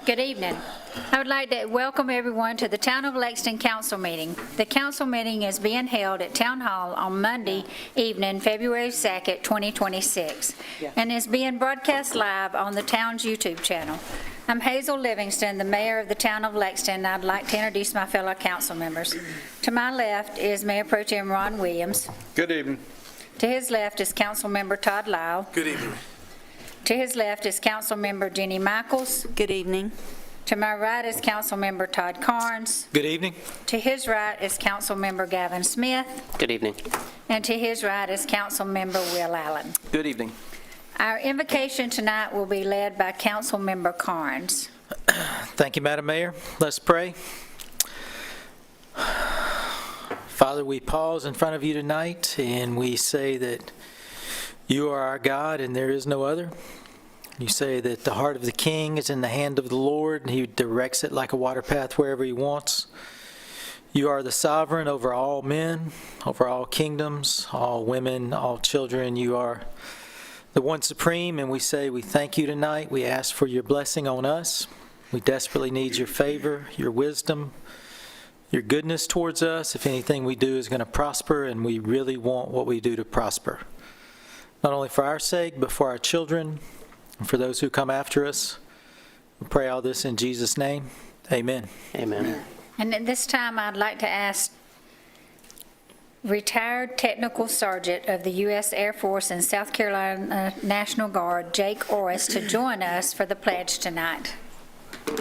Good evening. I would like to welcome everyone to the Town of Lexington Council meeting. The council meeting is being held at Town Hall on Monday evening, February 2nd, 2026, and is being broadcast live on the town's YouTube channel. I'm Hazel Livingston, the mayor of the Town of Lexington, and I'd like to introduce my fellow council members. To my left is Mayor Pro Tem Ron Williams. Good evening. To his left is Council Member Todd Lyle. Good evening. To his left is Council Member Jenny Michaels. Good evening. To my right is Council Member Todd Carnes. Good evening. To his right is Council Member Gavin Smith. Good evening. And to his right is Council Member Will Allen. Good evening. Our invocation tonight will be led by Council Member Carnes. Thank you, Madam Mayor. Let's pray. Father, we pause in front of you tonight and we say that you are our God and there is no other. You say that the heart of the king is in the hand of the Lord and he directs it like a water path wherever he wants. You are the sovereign over all men, over all kingdoms, all women, all children. You are the one supreme, and we say we thank you tonight. We ask for your blessing on us. We desperately need your favor, your wisdom, your goodness towards us. If anything we do is going to prosper, and we really want what we do to prosper. Not only for our sake, but for our children, and for those who come after us. We pray all this in Jesus' name. Amen. Amen. And at this time, I'd like to ask retired Technical Sergeant of the U.S. Air Force and South Carolina National Guard, Jake Orris, to join us for the pledge tonight,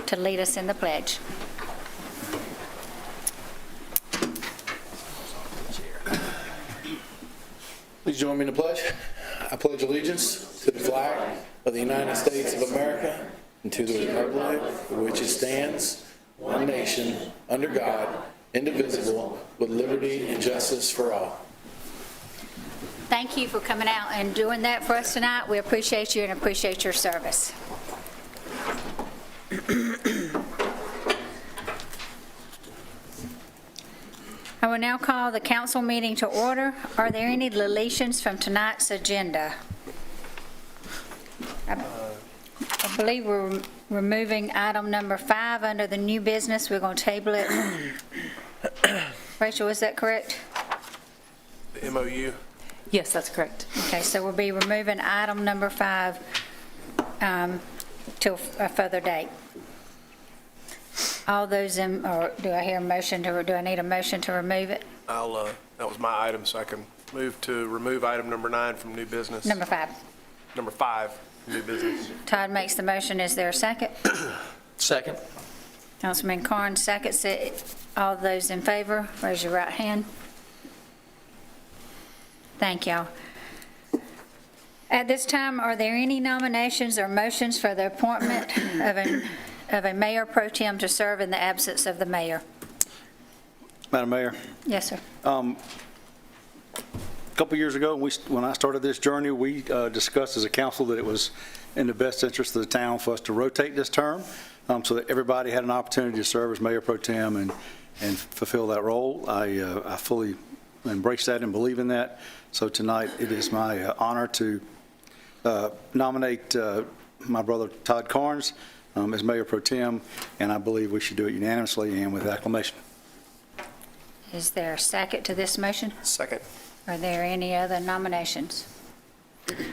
to lead us in the pledge. Please join me in the pledge. I pledge allegiance to the flag of the United States of America and to the republic for which it stands, one nation, under God, indivisible, with liberty and justice for all. Thank you for coming out and doing that for us tonight. We appreciate you and appreciate your service. I will now call the council meeting to order. Are there any deletions from tonight's agenda? I believe we're removing item number 5 under the new business. We're going to table it. Rachel, is that correct? The MOU. Yes, that's correct. Okay, so we'll be removing item number 5 till a further date. All those in, or do I hear a motion to, do I need a motion to remove it? That was my item, so I can move to remove item number 9 from new business. Number 5. Number 5, new business. Todd makes the motion. Is there a second? Second. Councilman Carnes seconds it. All those in favor, raise your right hand. Thank y'all. At this time, are there any nominations or motions for the appointment of a mayor pro tem to serve in the absence of the mayor? Madam Mayor, Yes, sir. a couple years ago, when I started this journey, we discussed as a council that it was in the best interest of the town for us to rotate this term so that everybody had an opportunity to serve as mayor pro tem and fulfill that role. I fully embrace that and believe in that. So tonight, it is my honor to nominate my brother Todd Carnes as mayor pro tem, and I believe we should do it unanimously and with acclamation. Is there a second to this motion? Second. Are there any other nominations?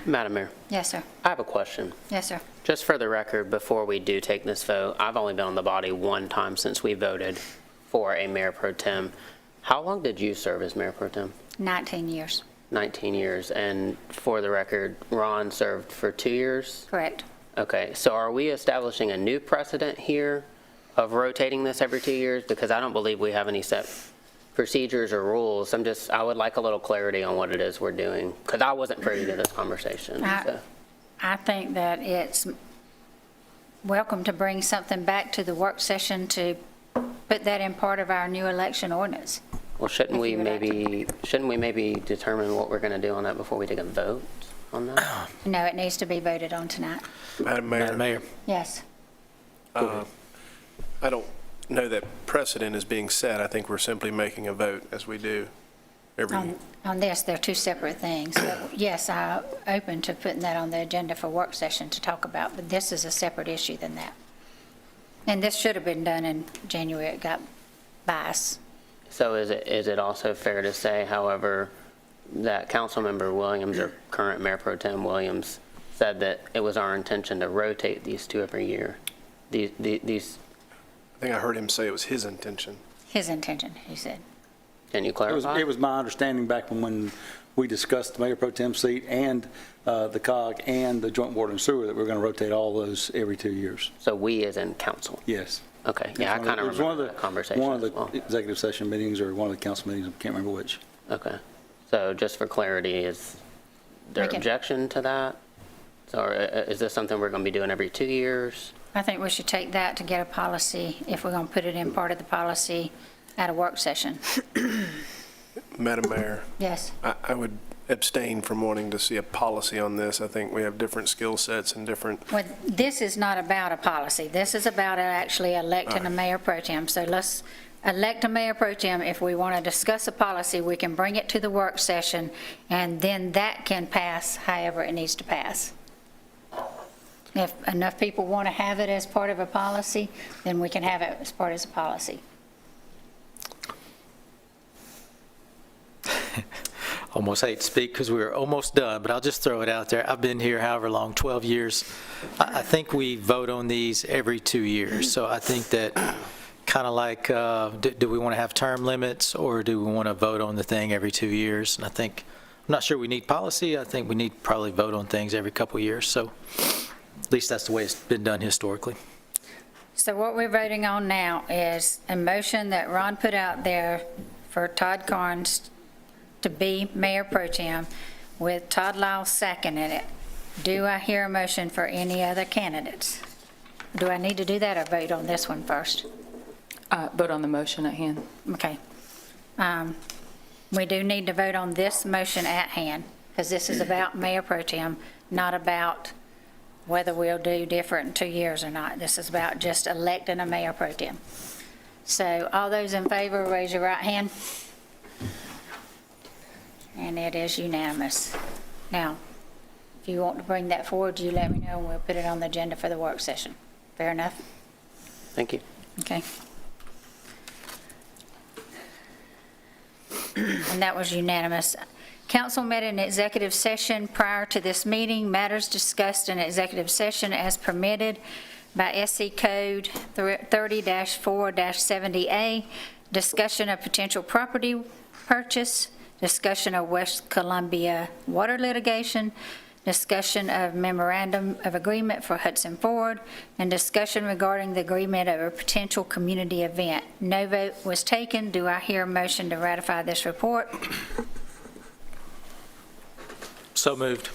Madam Mayor, Yes, sir. I have a question. Yes, sir. Just for the record, before we do take this vote, I've only been on the body one time since we voted for a mayor pro tem. How long did you serve as mayor pro tem? 19 years. 19 years. And for the record, Ron served for 2 years? Correct. Okay, so are we establishing a new precedent here of rotating this every 2 years? Because I don't believe we have any set procedures or rules. I would like a little clarity on what it is we're doing, because I wasn't privy to this conversation. So. I think that it's welcome to bring something back to the work session to put that in part of our new election ordinance. Well, shouldn't If we you would like maybe determine what we're going to do on that before we take a vote on that? No, it needs to be voted on tonight. Madam Mayor, Madam Mayor. Yes. I don't know that precedent is being set. I think we're simply making a vote as we do every. On this, they're two separate things. But yes, I'm open to putting that on the agenda for work session to talk about, but this is a separate issue than that. And this should have been done in January, it got by us. So is it also fair to say, however, that Councilmember Williams, or current Mayor Pro Tem Williams, said that it was our intention to rotate these two every year? These, I think I heard him say it was his intention. His intention, he said. can you It was, clarify? it was my understanding back when we discussed the Mayor Pro Tem seat and the COG and the Joint Water and Sewer, that we're going to rotate all those every 2 years. So we as in council? Yes. Okay, yeah, I kind of remember that conversation One as of well. the executive session meetings or one of the council meetings, I can't remember which. Okay, so just for clarity, is there We can- objection to that? So is this something we're going to be doing every 2 years? I think we should take that to get a policy, if we're going to put it in part of the policy at a work session. Madam Mayor, Yes. I would abstain from wanting to see a policy on this. I think we have different skill sets and different, Well, this is not about a policy. This is about actually electing a mayor pro tem. So let's elect a mayor pro tem. If we want to discuss a policy, we can bring it to the work session, and then that can pass however it needs to pass. If enough people want to have it as part of a policy, then we can have it as part of a policy. Almost hate to speak because we're almost done, but I'll just throw it out there. I've been here however long, 12 years. I think we vote on these every 2 years. So I think that kind of like, do we want to have term limits, or do we want to vote on the thing every 2 years? And I think, I'm not sure we need policy. I think we need to probably vote on things every couple of years. So at least that's the way it's been done historically. So what we're voting on now is a motion that Ron put out there for Todd Carnes to be mayor pro tem, with Todd Lyles seconding it. Do I hear a motion for any other candidates? Do I need to do that or vote on this one first? Vote on the motion at hand. Okay. We do need to vote on this motion at hand, because this is about mayor pro tem, not about whether we'll do different in 2 years or not. This is about just electing a mayor pro tem. So all those in favor, raise your right hand. And it is unanimous. Now, if you want to bring that forward, you let me know, and we'll put it on the agenda for the work session. Fair enough? Thank you. Okay. And that was unanimous. Council met in executive session prior to this meeting. Matters discussed in executive session as permitted by SC Code 30-4-70A, discussion of potential property purchase, discussion of West Columbia water litigation, discussion of memorandum of agreement for Hudson Ford, and discussion regarding the agreement of a potential community event. No vote was taken. Do I hear a motion to ratify this report? So moved.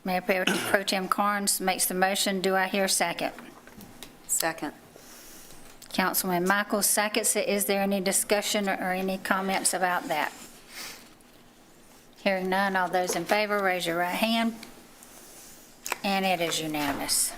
Mayor Pro Tem Carnes makes the motion. Do I hear a second? Second. Councilman Michaels seconds it. Is there any discussion or any comments about that? Hearing none, all those in favor, raise your right hand. And it is unanimous.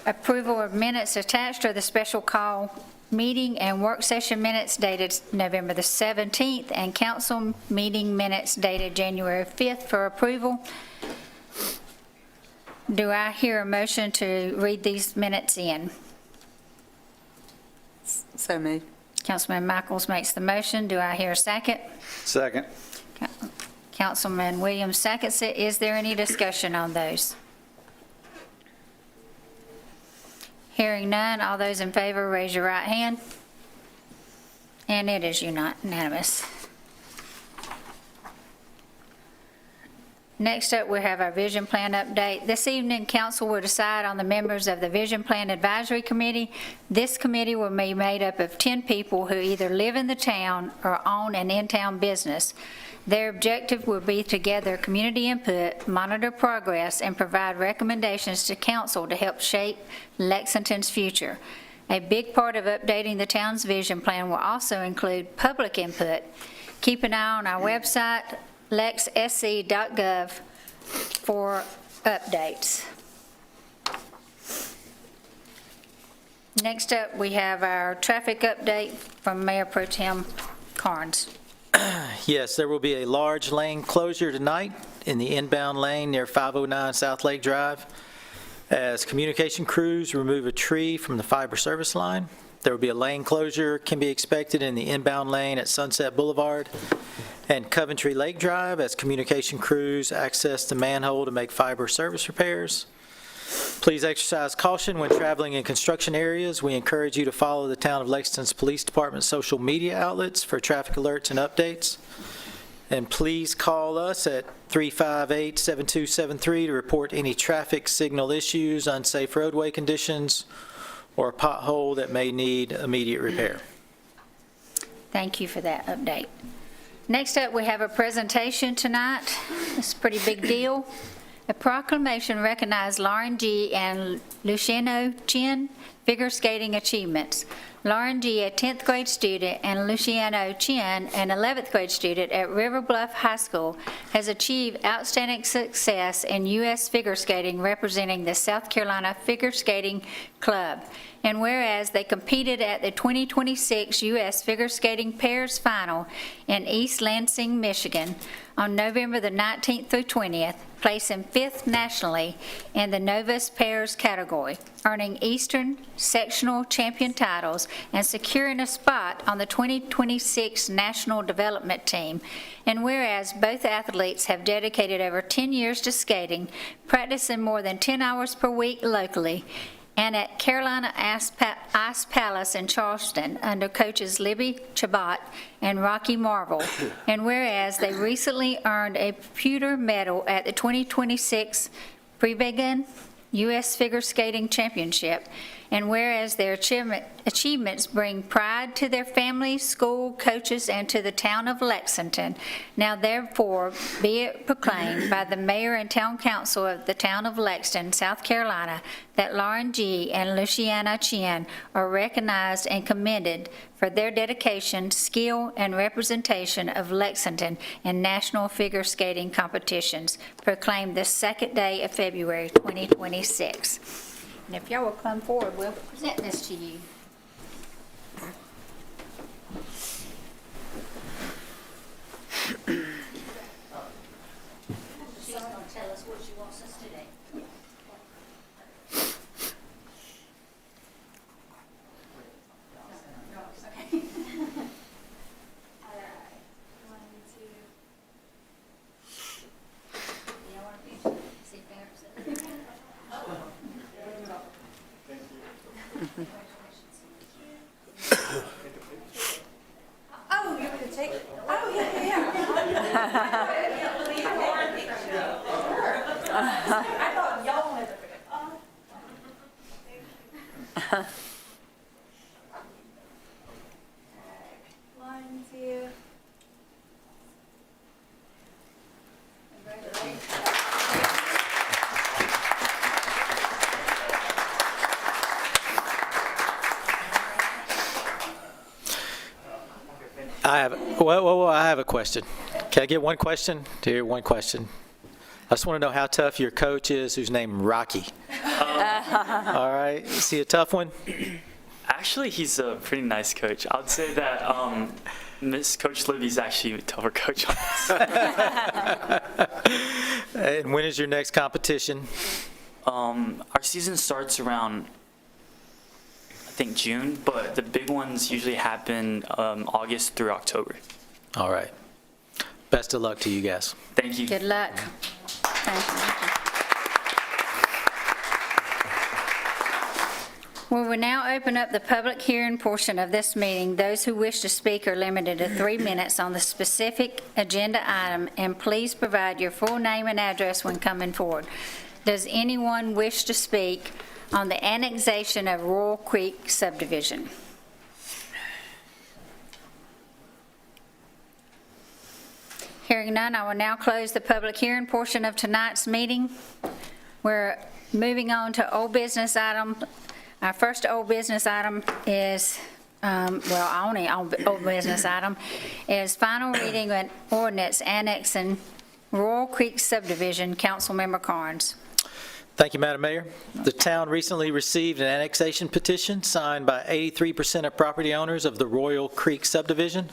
Approval of minutes attached are the special call meeting and work session minutes dated November the 17th, and council meeting minutes dated January 5th for approval. Do I hear a motion to read these minutes in? So moved. Councilman Michaels makes the motion. Do I hear a second? Second. Councilman Williams seconds it. Is there any discussion on those? Hearing none, all those in favor, raise your right hand. And it is unanimous. Next up, we have our vision plan update. This evening, council will decide on the members of the Vision Plan Advisory Committee. This committee will be made up of 10 people who either live in the town or own an in-town business. Their objective will be to gather community input, monitor progress, and provide recommendations to council to help shape Lexington's future. A big part of updating the town's vision plan will also include public input. Keep an eye on our website, lexsc.gov, for updates. Next up, we have our traffic update from Mayor Pro Tem Carnes. Yes, there will be a large lane closure tonight in the inbound lane near 509 South Lake Drive as communication crews remove a tree from the fiber service line. There will be a lane closure can be expected in the inbound lane at Sunset Boulevard and Coventry Lake Drive as communication crews access the manhole to make fiber service repairs. Please exercise caution when traveling in construction areas. We encourage you to follow the Town of Lexington's Police Department social media outlets for traffic alerts and updates. And please call us at 358-7273 to report any traffic signal issues, unsafe roadway conditions, or a pothole that may need immediate repair. Thank you for that update. Next up, we have a presentation tonight. It's a pretty big deal. A proclamation recognized Lauren G. and Luciano Chin figure skating achievements. Lauren G., a 10th grade student, and Luciano Chin, an 11th grade student at River Bluff High School, has achieved outstanding success in U.S. figure skating representing the South Carolina Figure Skating Club. And whereas they competed at the 2026 U.S. Figure Skating Pairs Final in East Lansing, Michigan on November the 19th through 20th, placing 5th nationally in the Novice Pairs category, earning Eastern sectional champion titles and securing a spot on the 2026 National Development Team. And whereas both athletes have dedicated over 10 years to skating, practicing more than 10 hours per week locally, and at Carolina Ice Palace in Charleston under coaches Libby Chabot and Rocky Marvel. And whereas they recently earned a pewter medal at the 2026 Prevegan U.S. Figure Skating Championship, and whereas their achievements bring pride to their families, school, coaches, and to the town of Lexington, now therefore be it proclaimed by the mayor and town council of the town of Lexington, South Carolina, that Lauren G. and Luciana Chin are recognized and commended for their dedication, skill, and representation of Lexington in national figure skating competitions, proclaimed the second day of February 2026. And if y'all will come forward, we'll present this to you. She's going to tell us what she wants us to do. Oh, you're going to take, oh, yeah, yeah. I thought y'all wanted to. One, two. I have a question. Can I get one question? Here, one question. I just want to know how tough your coach is, who's named Rocky. All right, is he a tough one? Actually, he's a pretty nice coach. I would say that Miss Coach Libby's actually a tougher coach on us. And when is your next competition? Our season starts around, I think, June, but the big ones usually happen August through October. All right. Best of luck to you guys. Thank you. Good luck. Thank you. We will now open up the public hearing portion of this meeting. Those who wish to speak are limited to 3 minutes on the specific agenda item, and please provide your full name and address when coming forward. Does anyone wish to speak on the annexation of Royal Creek subdivision? Hearing none, I will now close the public hearing portion of tonight's meeting. We're moving on to old business item. Our first old business item is, only old business item, is final reading of ordinance annexing Royal Creek subdivision. Councilmember Carnes. Thank you, Madam Mayor. The town recently received an annexation petition signed by 83% of property owners of the Royal Creek subdivision.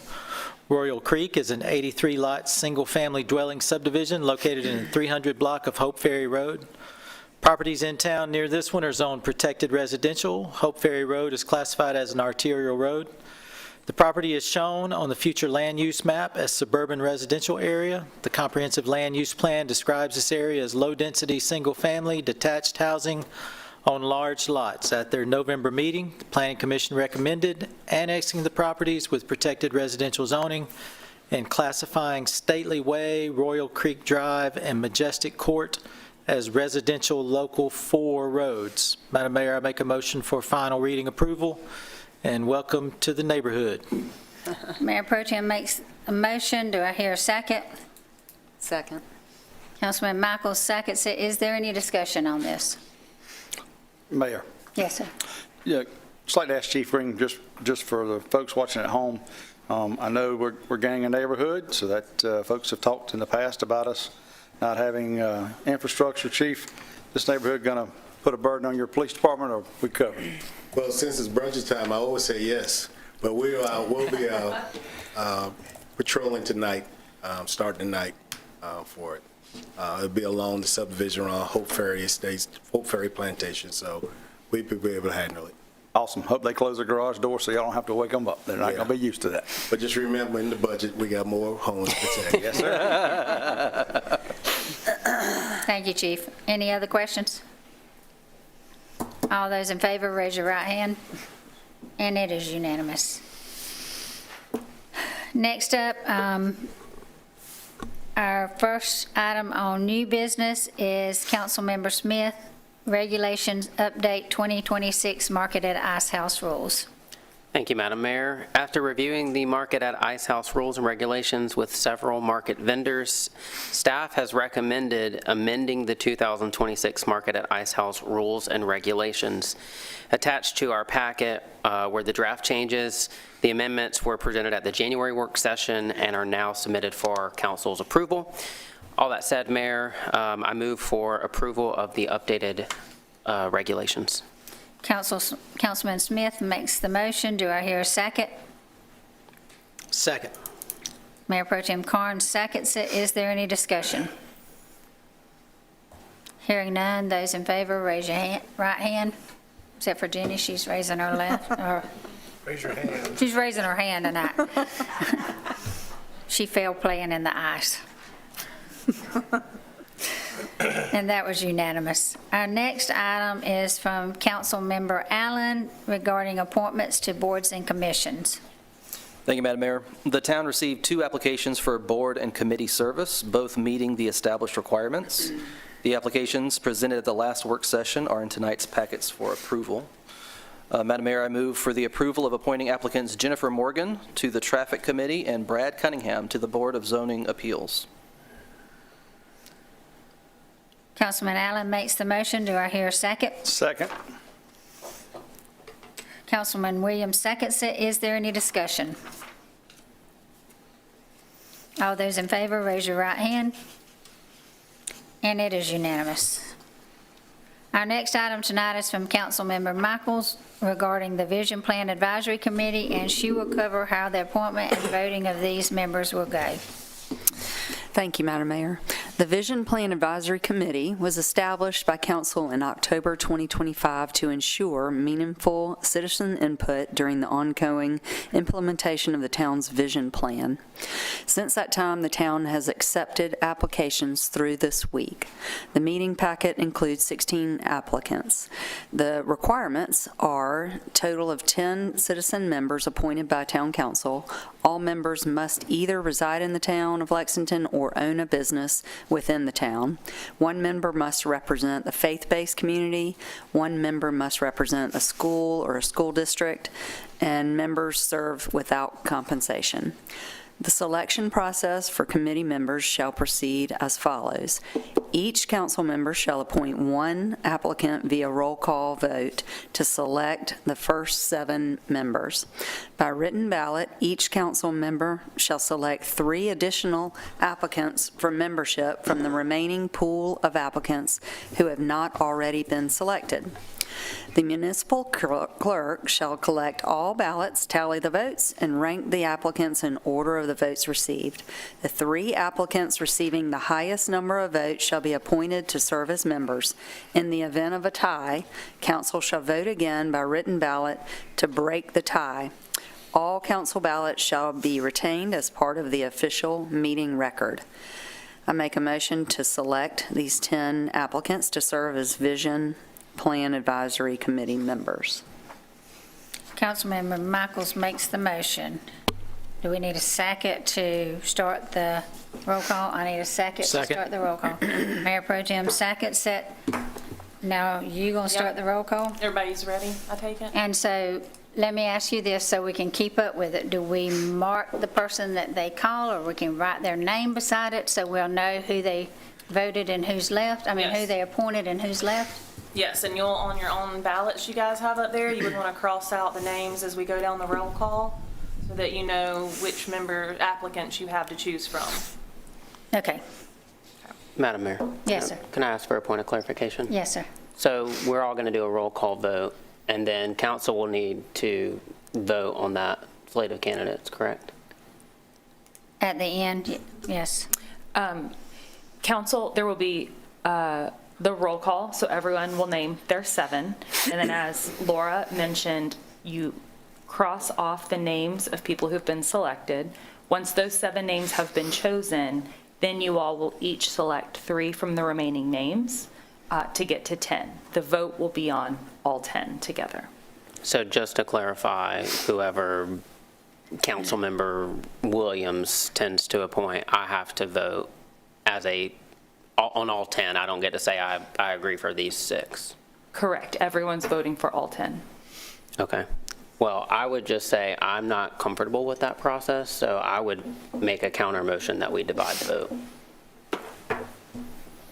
Royal Creek is an 83-lot, single-family dwelling subdivision located in the 300 block of Hope Ferry Road. Properties in town near this one are zoned protected residential. Hope Ferry Road is classified as an arterial road. The property is shown on the future land use map as suburban residential area. The comprehensive land use plan describes this area as low-density, single-family, detached housing on large lots. At their November meeting, the Planning Commission recommended annexing the properties with protected residential zoning and classifying Stately Way, Royal Creek Drive, and Majestic Court as residential Local 4 roads. Madam Mayor, I make a motion for final reading approval, and welcome to the neighborhood. Mayor Pro Tem makes a motion. Do I hear a second? Second. Councilman Michaels seconds it. Is there any discussion on this? Mayor. Yes, sir. Yeah, just like to ask Chief Ring, just for the folks watching at home, I know we're gaining a neighborhood, so that folks have talked in the past about us not having infrastructure. Chief, this neighborhood going to put a burden on your police department, or we covered? Well, since it's budget time, I always say yes, but we'll be patrolling tonight, starting tonight for it. It'll be along the subdivision around Hope Ferry Estates, Hope Ferry Plantation, so we'll be able to handle it. Awesome. Hope they close the garage door so y'all don't have to wake them up. They're not going to be used to that. But just remember, in the budget, we got more homes to protect. Yes, sir. Thank you, Chief. Any other questions? All those in favor, raise your right hand. And it is unanimous. Next up, our first item on new business is Councilmember Smith, Regulations Update 2026 Market at Ice House Rules. Thank you, Madam Mayor. After reviewing the Market at Ice House rules and regulations with several market vendors, staff has recommended amending the 2026 Market at Ice House rules and regulations. Attached to our packet were the draft changes. The amendments were presented at the January work session and are now submitted for council's approval. All that said, Mayor, I move for approval of the updated regulations. Councilman Smith makes the motion. Do I hear a second? Second. Mayor Pro Tem Carnes seconds it. Is there any discussion? Hearing none, those in favor, raise your right hand. Except for Jenny, she's raising her left. Raise your hand. She's raising her hand tonight. She failed playing in the ice. And that was unanimous. Our next item is from Councilmember Allen regarding appointments to boards and commissions. Thank you, Madam Mayor. The town received 2 applications for board and committee service, both meeting the established requirements. The applications presented at the last work session are in tonight's packets for approval. Madam Mayor, I move for the approval of appointing applicants Jennifer Morgan to the Traffic Committee and Brad Cunningham to the Board of Zoning Appeals. Councilman Allen makes the motion. Do I hear a second? Second. Councilman Williams seconds it. Is there any discussion? All those in favor, raise your right hand. And it is unanimous. Our next item tonight is from Councilmember Michaels regarding the Vision Plan Advisory Committee, and she will cover how the appointment and voting of these members will go. Thank you, Madam Mayor. The Vision Plan Advisory Committee was established by Council in October 2025 to ensure meaningful citizen input during the ongoing implementation of the town's vision plan. Since that time, the town has accepted applications through this week. The meeting packet includes 16 applicants. The requirements are a total of 10 citizen members appointed by Town Council. All members must either reside in the town of Lexington or own a business within the town. 1 member must represent the faith-based community. 1 member must represent a school or a school district, and members serve without compensation. The selection process for committee members shall proceed as follows. Each council member shall appoint 1 applicant via roll call vote to select the first 7 members. By written ballot, each council member shall select 3 additional applicants for membership from the remaining pool of applicants who have not already been selected. The municipal clerk shall collect all ballots, tally the votes, and rank the applicants in order of the votes received. The 3 applicants receiving the highest number of votes shall be appointed to serve as members. In the event of a tie, council shall vote again by written ballot to break the tie. All council ballots shall be retained as part of the official meeting record. I make a motion to select these 10 applicants to serve as Vision Plan Advisory Committee members. Councilmember Michaels makes the motion. Do we need a second to start the roll call? I need a second to Second. start the roll call. Mayor Pro Tem, second set. Now, you going to start the roll call? Everybody's ready, I take it? And so, let me ask you this so we can keep up with it. Do we mark the person that they call, or we can write their name beside it so we'll know who they voted and who's left? I mean, who Yes. they appointed and who's left? Yes, and you'll, on your own ballots you guys have up there, you would want to cross out the names as we go down the roll call so that you know which member applicants you have to choose from. Okay. Madam Mayor? Yes, sir. Can I ask for a point of clarification? Yes, sir. So we're all going to do a roll call vote, and then council will need to vote on that slate of candidates, correct? At the end, yes. Council, there will be the roll call, so everyone will name their 7. And then as Laura mentioned, you cross off the names of people who've been selected. Once those 7 names have been chosen, then you all will each select 3 from the remaining names to get to 10. The vote will be on all 10 together. So just to clarify, whoever Councilmember Williams tends to appoint, I have to vote on all 10. I don't get to say I agree for these 6. Correct. Everyone's voting for all 10. Okay. Well, I would just say I'm not comfortable with that process, so I would make a counter motion that we divide the vote.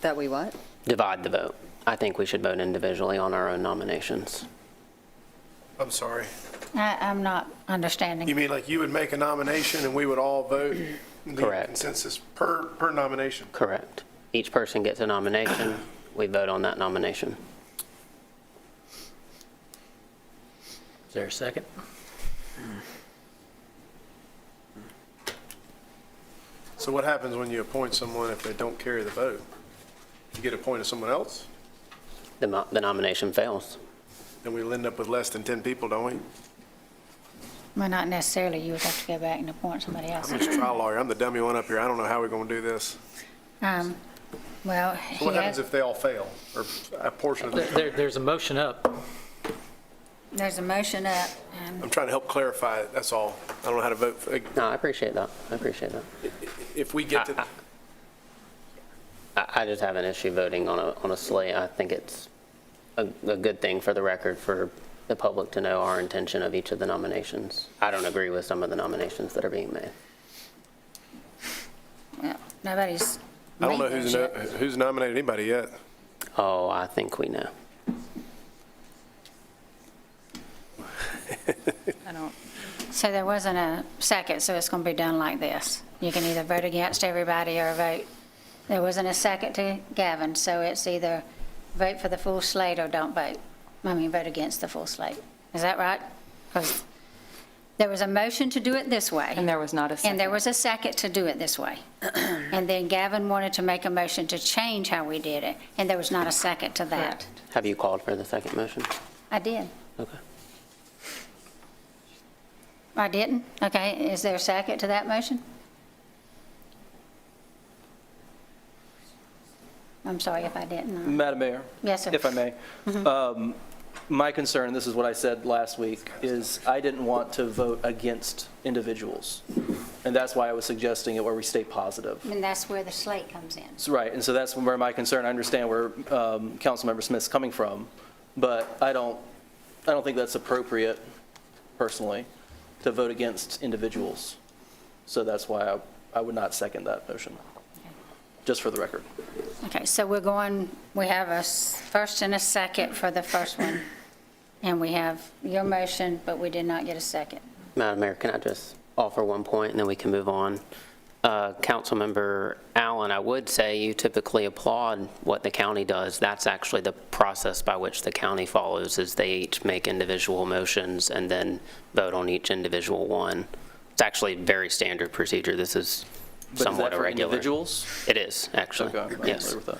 That we what? Divide the vote. I think we should vote individually on our own nominations. I'm sorry. I'm not understanding. You mean like you would make a nomination and we would all vote? The Correct. Consensus per nomination? Correct. Each person gets a nomination. We vote on that nomination. Is there a second? So what happens when you appoint someone if they don't carry the vote? You get appointed someone else? The nomination fails. Then we'll end up with less than 10 people, don't we? Well, not necessarily. You would have to go back and appoint somebody else. I'm just a trial lawyer. I'm the dummy one up here. I don't know how we're going to do this. Well, So what happens if they all fail, or a portion of them? There's a motion up. there's a motion up, and I'm trying to help clarify it, that's all. I don't know how to vote. No, I appreciate that. I appreciate that. If we get to, I just have an issue voting on a slate. I think it's a good thing for the record for the public to know our intention of each of the nominations. I don't agree with some of the nominations that are being made. well, nobody's I don't know made those yet. who's nominated anybody yet. Oh, I think we know. I don't. So there wasn't a second, so it's going to be done like this. You can either vote against everybody or vote. There wasn't a second to Gavin, so it's either vote for the full slate or don't vote. I mean, vote against the full slate. Is that right? Because there was a motion to do it this way. And there was not a second. And there was a second to do it this way. And then Gavin wanted to make a motion to change how we did it, and there was not a second to that. Have you called for the second motion? I did. Okay. I didn't? Okay, is there a second to that motion? I'm sorry if I didn't. Madam Mayor? Yes, sir. If I may. My concern, this is what I said last week, is I didn't want to vote against individuals. And that's why I was suggesting it where we stay positive. And that's where the slate comes in. So, right, and so that's where my concern, I understand where Councilmember Smith's coming from, but I don't think that's appropriate, personally, to vote against individuals. So that's why I would not second that motion, just for the record. Okay, so we have a first and a second for the first one. And we have your motion, but we did not get a second. Madam Mayor, can I just offer one point and then we can move on? Councilmember Allen, I would say you typically applaud what the county does. That's actually the process by which the county follows, is they each make individual motions and then vote on each individual one. It's actually very standard procedure. This is somewhat for irregular. individuals? It is, actually. Okay, I'm Yes. familiar with that.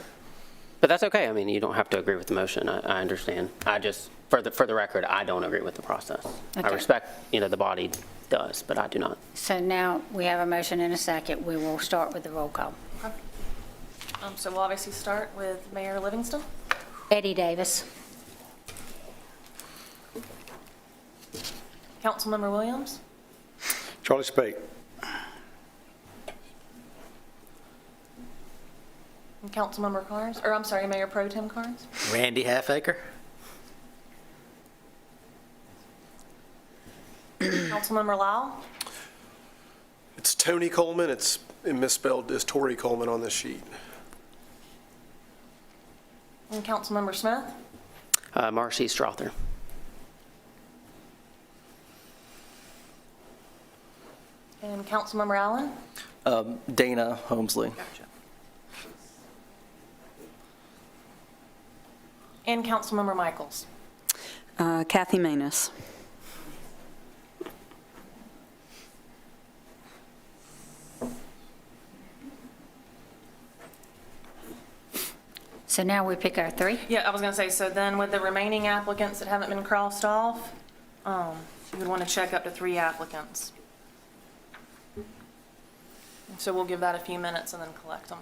But that's okay. I mean, you don't have to agree with the motion. I understand. I just, for the record, I don't agree with the process. I Okay. respect, the body does, but I do not. So now we have a motion and a second. We will start with the roll call. So we'll obviously start with Mayor Livingston. Eddie Davis. Councilmember Williams. Charlie Spate. And Councilmember Carnes, or I'm sorry, Mayor Pro Tem Carnes. Randy Halfacre? Councilmember Lyle. It's Tony Coleman. It's misspelled as Tori Coleman on this sheet. And Councilmember Smith. Marcy Strother. And Councilmember Allen. Dana Holmesley. And Councilmember Michaels. Kathy Manus. So now we pick our three. Yeah, I was going to say, so then with the remaining applicants that haven't been crossed off, you would want to check up to 3 applicants. So we'll give that a few minutes and then collect them.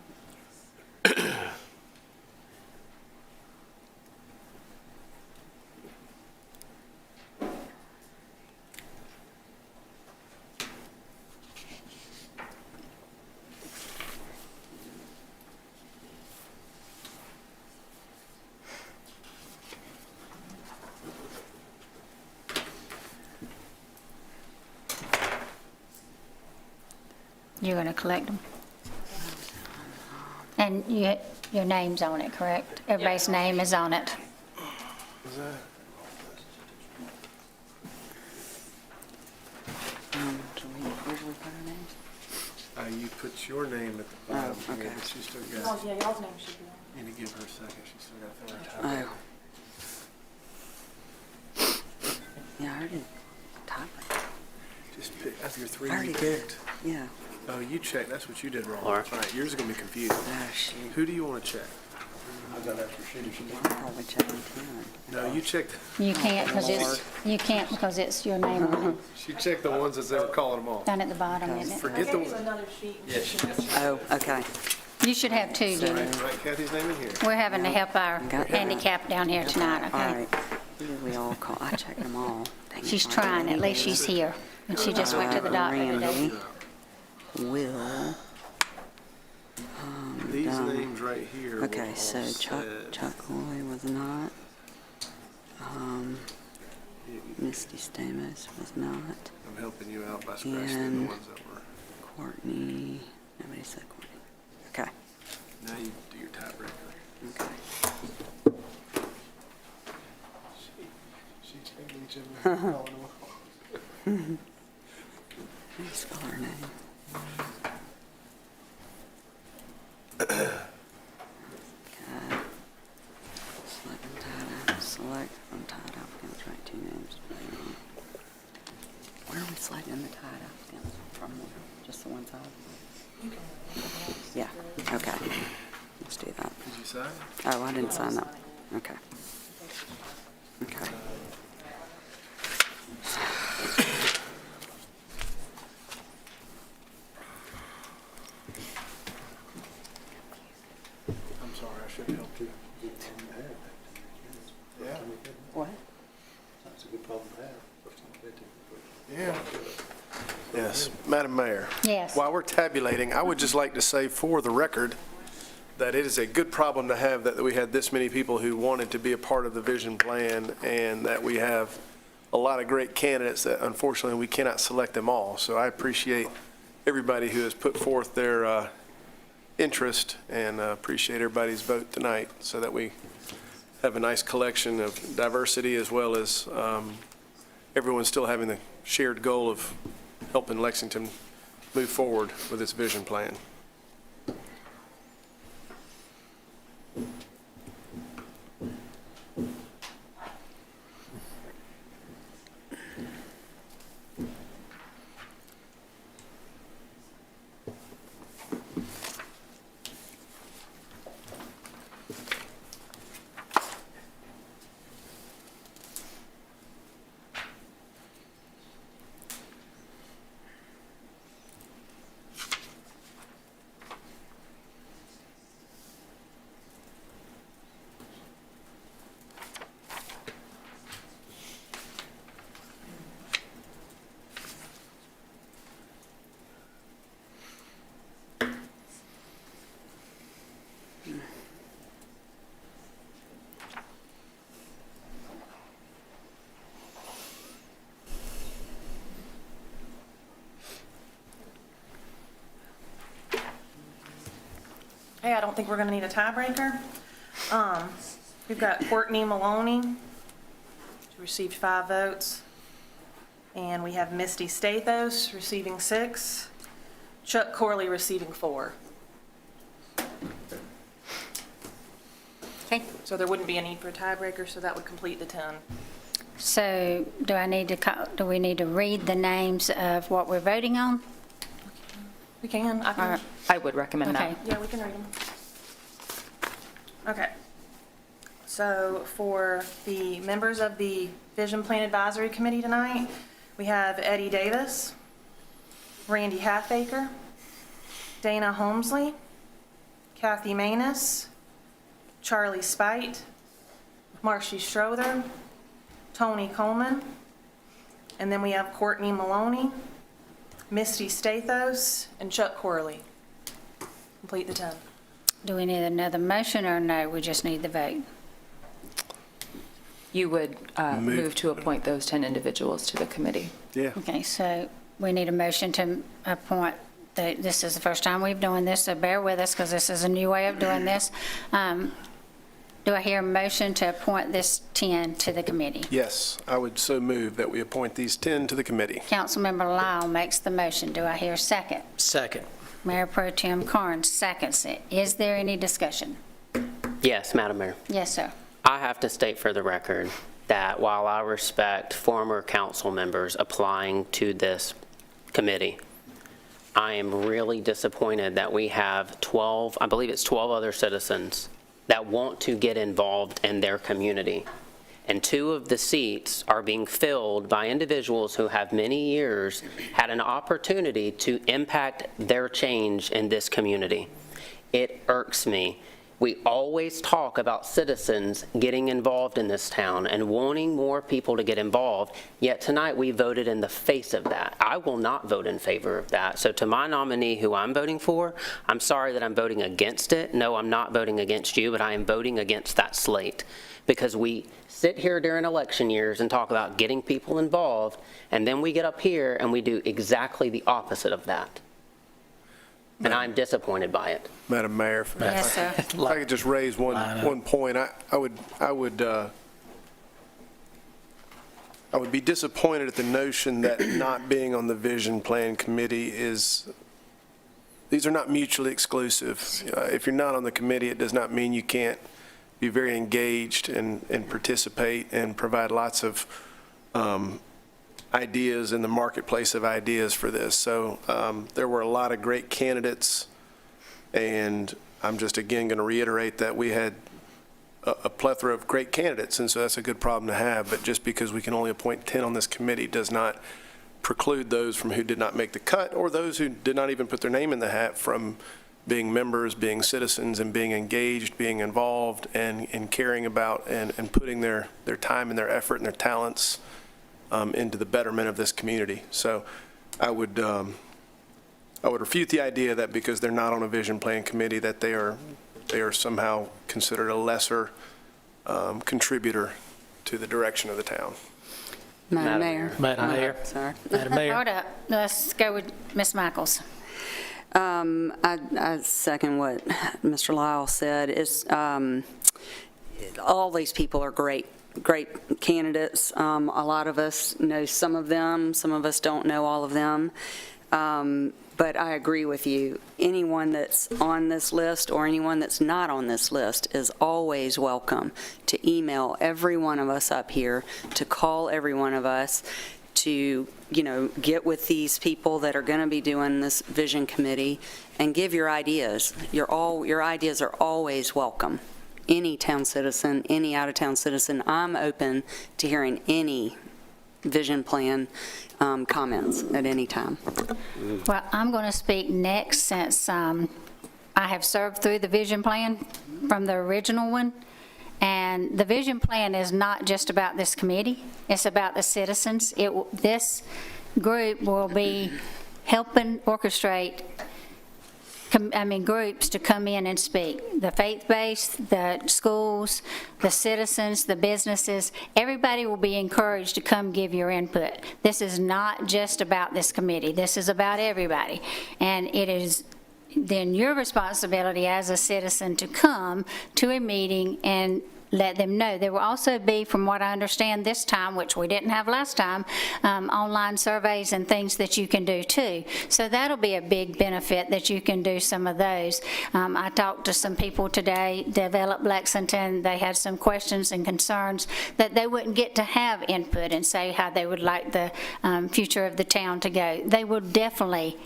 You're going to collect them? And your name's on it, correct? Everybody's name is on it. You put your name at the bottom. Oh, okay. But she still Oh, got, yeah, y'all's name should be on. need to give her a second. She's still got to fill her title. Oh. Yeah, I already typed it. Just pick, that's your 3 I already you did. picked. Yeah. Oh, you checked. That's what you did wrong. Laura. That's right. Yours is going to be confused. Oh, shoot. Who do you want to check? I've got extra sheet. I'm probably checking 10. No, you checked. You can't because it's your name on it. She checked the ones that's ever calling them off. Down at the bottom, isn't it? Forget the There's one. another sheet. Oh, okay. You should have 2, Jimmy. Write Kathy's name in here. We're having to help our Got that. handicap down here tonight, All okay? right. Who did we all call? I checked them all. Dang it. She's trying, at least she's here. And she just went to the doctor today. Randy, Will. These Done. names right here. were Okay, all so Chuck said. Loy was not. Misty Stamos was not. I'm helping you out by scratching through And- the ones that were. Courtney, nobody said Courtney. Okay, Now you do your tiebreaker. okay. She checked each of them. calling them off. How do you spell her name? Okay. Select from tied applicants, write 2 names. Where are we selecting the tied applicants from? Just the one side? Yeah, okay. Let's do that. Did you sign? Oh, I didn't sign that. Okay. Okay. I'm sorry, I should have helped you. Yeah. What? That's a good problem to have. Yeah. Yes, Madam Mayor. Yes. While we're tabulating, I would just like to say for the record that it is a good problem to have that we had this many people who wanted to be a part of the vision plan, and that we have a lot of great candidates that unfortunately we cannot select them all. So I appreciate everybody who has put forth their interest, and appreciate everybody's vote tonight so that we have a nice collection of diversity, as well as everyone still having the shared goal of helping Lexington move forward with this vision plan. Hey, I don't think we're gonna need a tiebreaker. We've got Courtney Maloney, who received 5 votes. And we have Misty Stathos receiving 6, Chuck Corley receiving 4. Okay. So there wouldn't be a need for a tiebreaker, so that would complete the 10. So do we need to read the names of what we're voting on? We can, I Or- can, I would recommend Okay. that. yeah, we can read them. Okay. So for the members of the Vision Plan Advisory Committee tonight, we have Eddie Davis, Randy Halfaker, Dana Holmesley, Kathy Manus, Charlie Spite, Marcy Strother, Tony Coleman, and then we have Courtney Maloney, Misty Stathos, and Chuck Corley. Complete the 10. Do we need another motion, or no, we just need the vote? You would move to appoint those 10 individuals to the committee. Yeah. Okay, so we need a motion to appoint, this is the first time we've done this, so bear with us, because this is a new way of doing this. Do I hear a motion to appoint this 10 to the committee? Yes, I would so move that we appoint these 10 to the committee. Councilmember Lyle makes the motion. Do I hear a second? Second. Mayor Pro Tem Carnes seconds it. Is there any discussion? Yes, Madam Mayor. Yes, sir. I have to state for the record that while I respect former council members applying to this committee, I am really disappointed that we have 12, I believe it's 12 other citizens that want to get involved in their community. And 2 of the seats are being filled by individuals who have many years had an opportunity to impact their change in this community. It irks me. We always talk about citizens getting involved in this town and wanting more people to get involved, yet tonight we voted in the face of that. I will not vote in favor of that. So to my nominee who I'm voting for, I'm sorry that I'm voting against it. No, I'm not voting against you, but I am voting against that slate. Because we sit here during election years and talk about getting people involved, and then we get up here and we do exactly the opposite of that. And I'm disappointed by it. Madam Mayor, Yes, sir. if I could just raise one point, I would be disappointed at the notion that not being on the Vision Plan Committee these are not mutually exclusive. If you're not on the committee, it does not mean you can't be very engaged and participate and provide lots of ideas in the marketplace of ideas for this. So there were a lot of great candidates, and I'm just again going to reiterate that we had a plethora of great candidates, and so that's a good problem to have. But just because we can only appoint 10 on this committee does not preclude those from who did not make the cut, or those who did not even put their name in the hat, from being members, being citizens, and being engaged, being involved, and caring about and putting their time and their effort and their talents into the betterment of this community. So I would refute the idea that because they're not on a Vision Plan Committee that they are somehow considered a lesser contributor to the direction of the town. Madam Mayor. Madam Mayor. Sorry. Madam Mayor. Hold up. Let's go with Ms. Michaels. I second what Mr. Lyle said. All these people are great candidates. A lot of us know some of them. Some of us don't know all of them. But But I agree with you. Anyone that's on this list or anyone that's not on this list is always welcome to email every one of us up here, to call every one of us, to, get with these people that are going to be doing this vision committee and give your ideas. Your ideas are always welcome. Any town citizen, any out-of-town citizen, I'm open to hearing any vision plan comments at any time. Well, I'm going to speak next since I have served through the vision plan from the original one. And the vision plan is not just about this committee, it's about the citizens. This group will be helping orchestrate groups to come in and speak. The faith-based, the schools, the citizens, the businesses, everybody will be encouraged to come give your input. This is not just about this committee. This is about everybody. And it is then your responsibility as a citizen to come to a meeting and let them know. There will also be, from what I understand this time, which we didn't have last time, online surveys and things that you can do too. So that'll be a big benefit that you can do some of those. I talked to some people today, Develop Lexington, they had some questions and concerns that they wouldn't get to have input and say how they would like the future of the town to go. They will definitely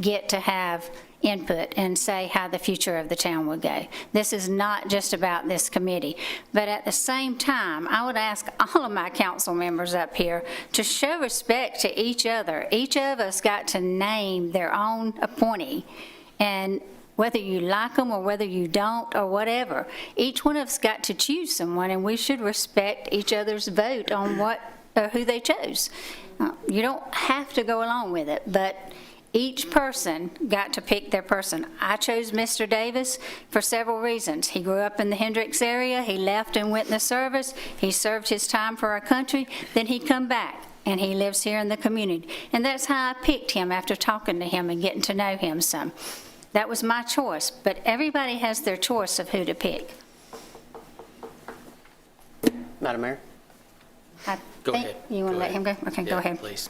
get to have input and say how the future of the town will go. This is not just about this committee. But at the same time, I would ask all of my council members up here to show respect to each other. Each of us got to name their own appointee, and whether you like them or whether you don't or whatever, each one of us got to choose someone, and we should respect each other's vote on who they chose. You don't have to go along with it, but each person got to pick their person. I chose Mr. Davis for several reasons. He grew up in the Hendricks area. He left and went in the service. He served his time for our country. Then he come back, and he lives here in the community. And that's how I picked him after talking to him and getting to know him some. That was my choice, but everybody has their choice of who to pick. Madam Mayor? Go ahead. You want to let him go? Okay, go ahead. Please.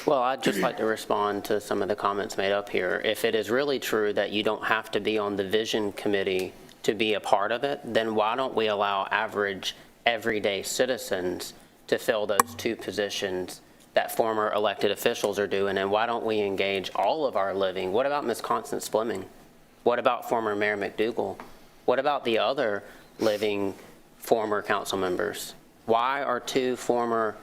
Well, I'd just like to respond to some of the comments made up here. If it is really true that you don't have to be on the vision committee to be a part of it, then why don't we allow average, everyday citizens to fill those two positions that former elected officials are doing, and why don't we engage all of our living? What about Ms. Constance Fleming? What about former Mayor McDougal? What about the other living former council members? Why are two former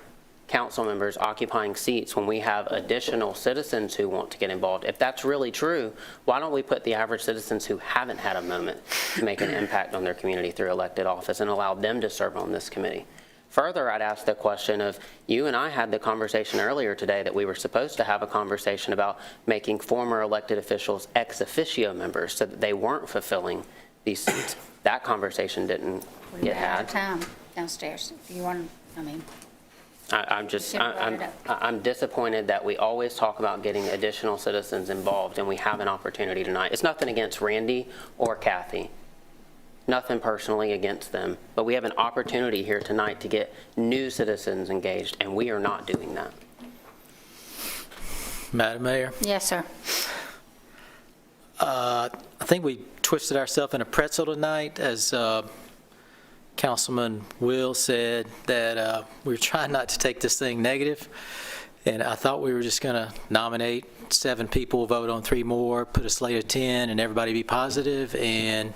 council members occupying seats when we have additional citizens who want to get involved? If that's really true, why don't we put the average citizens who haven't had a moment to make an impact on their community through elected office and allow them to serve on this committee? Further, I'd ask the question of, you and I had the conversation earlier today that we were supposed to have a conversation about making former elected officials ex officio members so that they weren't fulfilling these seats. That conversation didn't get had. Time downstairs, if you want, I'm disappointed that we always talk about getting additional citizens involved, and we have an opportunity tonight. It's nothing against Randy or Kathy, nothing personally against them, but we have an opportunity here tonight to get new citizens engaged, and we are not doing that. Madam Mayor, yes, sir. I think we twisted ourselves in a pretzel tonight, as Councilman Will said, that we were trying not to take this thing negative, and I thought we were just going to nominate 7 people, vote on 3 more, put a slate of 10, and everybody be positive, and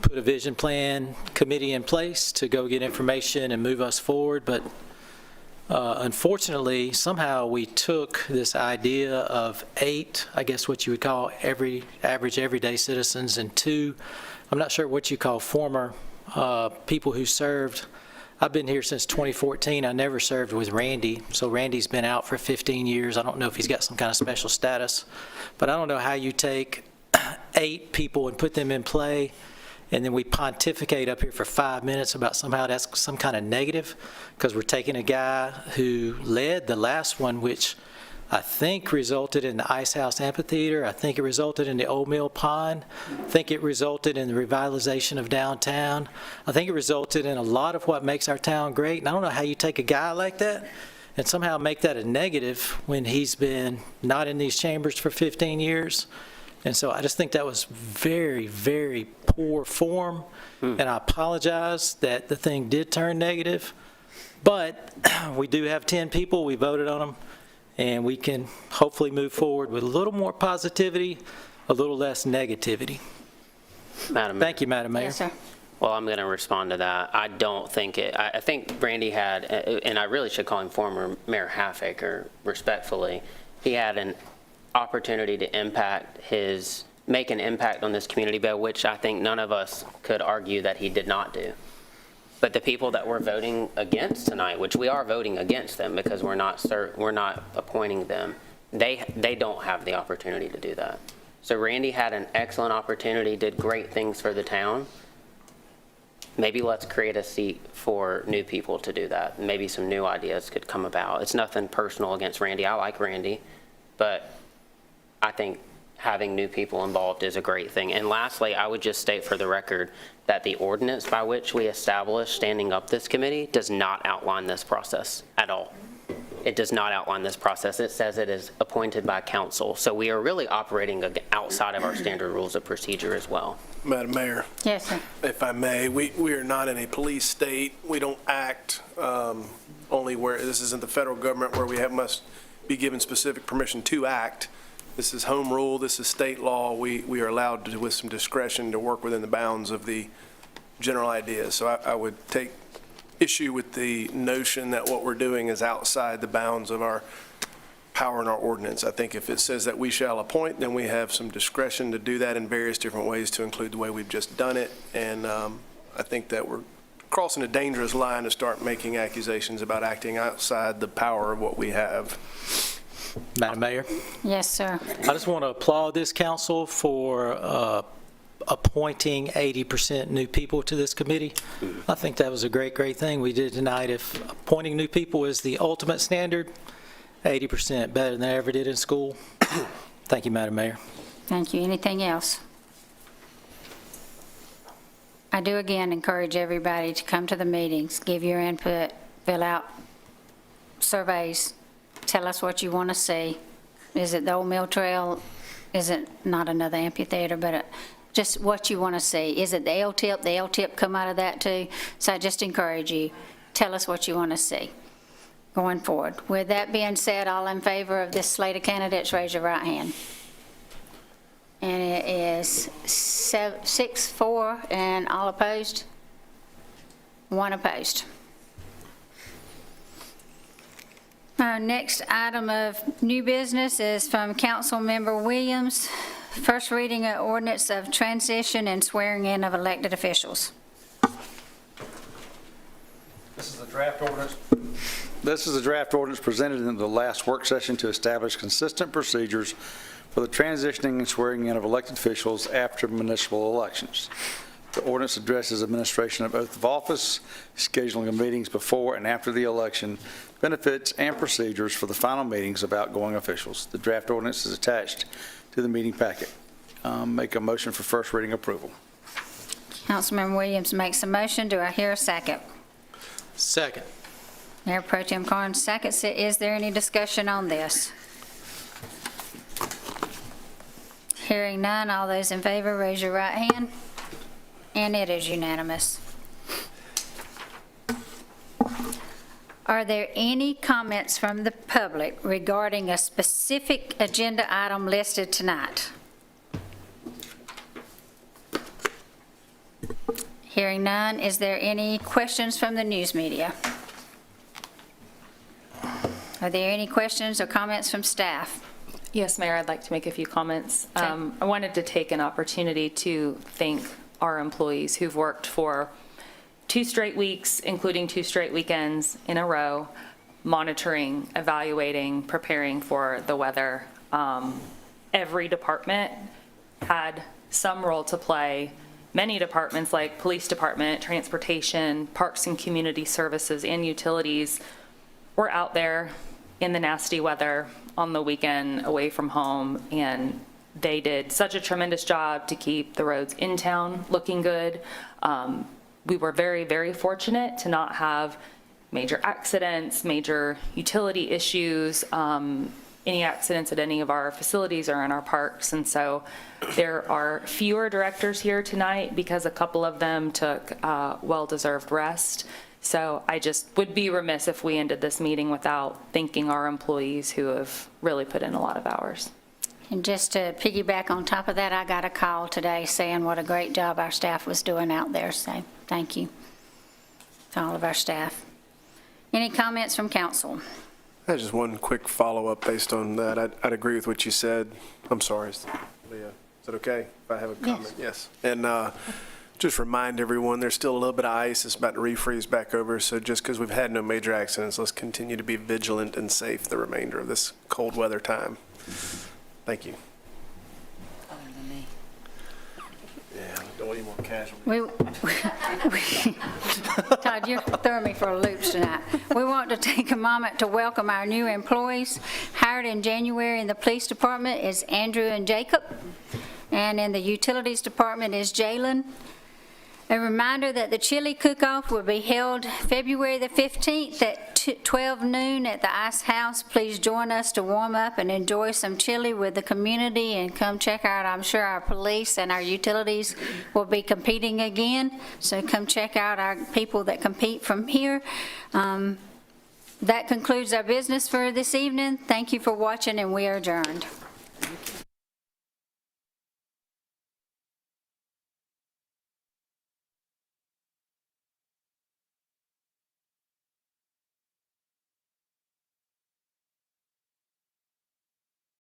put a vision plan committee in place to go get information and move us forward. But unfortunately, somehow we took this idea of 8, I guess what you would call average everyday citizens, and 2, I'm not sure what you call former people who served. I've been here since 2014. I never served with Randy, so Randy's been out for 15 years. I don't know if he's got some kind of special status, but I don't know how you take 8 people and put them in play, and then we pontificate up here for 5 minutes about somehow that's some kind of negative, because we're taking a guy who led the last one, which I think resulted in the Ice House Amphitheater. I think it resulted in the Old Mill Pond. I think it resulted in the revitalization of downtown. I think it resulted in a lot of what makes our town great. And I don't know how you take a guy like that and somehow make that a negative when he's been not in these chambers for 15 years. And so I just think that was very, very poor form, and I apologize that the thing did turn negative. But we do have 10 people, we voted on them, and we can hopefully move forward with a little more positivity, a little less negativity. Madam. Thank you, Madam Mayor. Yes, sir. Well, I'm going to respond to that. I don't think I think Randy had, and I really should call him former Mayor Halfaker, respectfully, he had an opportunity to make an impact on this community, by which I think none of us could argue that he did not do. But the people that we're voting against tonight, which we are voting against them because we're not appointing them, they don't have the opportunity to do that. So Randy had an excellent opportunity, did great things for the town. Maybe let's create a seat for new people to do that. Maybe some new ideas could come about. It's nothing personal against Randy. I like Randy, but I think having new people involved is a great thing. And lastly, I would just state for the record that the ordinance by which we established standing up this committee does not outline this process at all. It does not outline this process. It says it is appointed by council. So we are really operating outside of our standard rules of procedure as well. Madam Mayor, Yes, sir. if I may, we are not in a police state. We don't act only where, this isn't the federal government where we must be given specific permission to act. This is home rule, this is state law. We are allowed to, with some discretion, to work within the bounds of the general ideas. So I would take issue with the notion that what we're doing is outside the bounds of our power and our ordinance. I think if it says that we shall appoint, then we have some discretion to do that in various different ways, to include the way we've just done it. And I think that we're crossing a dangerous line to start making accusations about acting outside the power of what we have. Madam Mayor, Yes, sir. I just want to applaud this council for appointing 80% new people to this committee. I think that was a great, great thing we did tonight. If appointing new people is the ultimate standard, 80% better than I ever did in school. Thank you, Madam Mayor. Thank you. Anything else? I do again encourage everybody to come to the meetings, give your input, fill out surveys, tell us what you want to see. Is it the old mill trail? Is it not another amphitheater, but just what you want to see? Is it the L-tip? The L-tip come out of that too? So I just encourage you, tell us what you want to see going forward. With that being said, all in favor of this slate of candidates, raise your right hand. And it is 6-4, and all opposed? One opposed. Our next item of new business is from Councilmember Williams. First reading of ordinance of transition and swearing in of elected officials. This is a draft ordinance. This is a draft ordinance presented in the last work session to establish consistent procedures for the transitioning and swearing in of elected officials after municipal elections. The ordinance addresses administration of oath of office, scheduling of meetings before and after the election, benefits and procedures for the final meetings of outgoing officials. The draft ordinance is attached to the meeting packet. Make a motion for first reading approval. Councilmember Williams makes a motion. Do I hear a second? Second. Mayor Pro Tem Carnes seconds it. Is there any discussion on this? Hearing none, all those in favor, raise your right hand. And it is unanimous. Are there any comments from the public regarding a specific agenda item listed tonight? Hearing none, is there any questions from the news media? Are there any questions or comments from staff? Yes, Mayor, I'd like to make a few comments. I wanted to take an opportunity to thank our employees who've worked for 2 straight weeks, including 2 straight weekends in a row, monitoring, evaluating, preparing for the weather. Every department had some role to play. Many departments like police department, transportation, parks and community services, and utilities were out there in the nasty weather on the weekend away from home, and they did such a tremendous job to keep the roads in town looking good. We were very, very fortunate to not have major accidents, major utility issues, any accidents at any of our facilities or in our parks. And so there are fewer directors here tonight because a couple of them took well-deserved rest. So I just would be remiss if we ended this meeting without thanking our employees who have really put in a lot of hours. And just to piggyback on top of that, I got a call today saying what a great job our staff was doing out there, so thank you to all of our staff. Any comments from council? I have just one quick follow-up based on that. I'd agree with what you said. I'm sorry, Leah. Is that okay if I have a comment? Yes. And just remind everyone, there's still a little bit of ice. It's about to refreeze back over. So just because we've had no major accidents, let's continue to be vigilant and safe the remainder of this cold weather time. Thank you. Yeah, don't want any more casualties. Todd, you're throwing me for a loop tonight. We want to take a moment to welcome our new employees. Hired in January in the police department is Andrew and Jacob, and in the utilities department is Jalen. A reminder that the chili cook-off will be held February the 15th at 12 noon at the Ice House. Please join us to warm up and enjoy some chili with the community, and come check out, I'm sure our police and our utilities will be competing again. So come check out our people that compete from here. That concludes our business for this evening. Thank you for watching, and we are adjourned.